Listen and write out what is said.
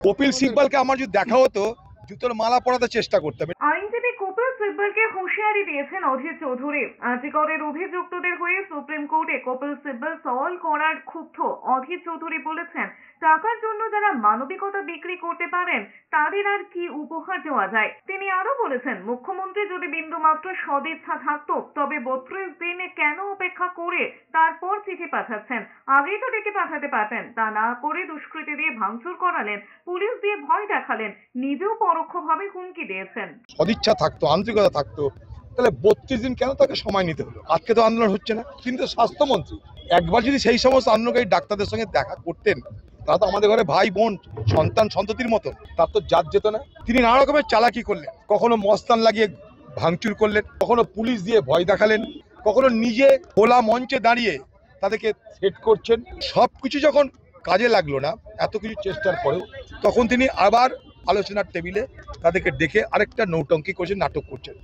কপিল সিব্বলকে আমার যদি দেখা হতো জুতোর মালা পরাতে চেষ্টা করতাম। আইনজীবী কপিল সিব্বলকে হুঁশিয়ারি দিয়েছেন অধীর চৌধুরী। আজিকরের অভিযুক্তদের হয়ে সুপ্রিম কোর্টে কপিল সিব্বল সওয়াল করার ক্ষুব্ধ অধীর চৌধুরী বলেছেন, টাকার জন্য যারা মানবিকতা বিক্রি করতে পারেন তাদের আর কি উপহার দেওয়া যায়। তিনি আরো বলেছেন, মুখ্যমন্ত্রী যদি বিন্দুমাত্র সদিচ্ছা থাকতো তবে 32 দিনে কেন অপেক্ষা করে তারপর চিঠি পাঠাচ্ছেন, আগেই তো ডেকে পাঠাতে পারতেন। তা না করে দুষ্কৃতী দিয়ে ভাঙচুর করালেন, পুলিশ দিয়ে ভয় দেখালেন, নিজেও পরোক্ষভাবে হুমকি দিয়েছেন। সদিচ্ছা থাকতো, আন্তরিকতা থাকতো, তাহলে 32 দিন কেন তাকে সময় নিতে হলো? আজকে তো আন্দোলন হচ্ছে না। কিন্তু স্বাস্থ্যমন্ত্রী একবার যদি সেই সমস্ত আন্দোলনকারী ডাক্তারদের সঙ্গে দেখা করতেন, তারা তো আমাদের ঘরে ভাই বোন সন্তান সন্ততির মতো, তার তো জাত যেত না। তিনি নানা রকমের চালাকি করলেন, কখনো মস্তান লাগিয়ে ভাঙচুর করলেন, কখনো পুলিশ দিয়ে ভয় দেখালেন, কখনো নিজে খোলা মঞ্চে দাঁড়িয়ে তাদেরকে থ্রেট করছেন। সবকিছু যখন কাজে লাগলো না, এত কিছু চেষ্টার পরেও, তখন তিনি আবার আলোচনার টেবিলে তাদেরকে ডেকে আরেকটা নৌটঙ্কি করছেন, নাটক করছেন।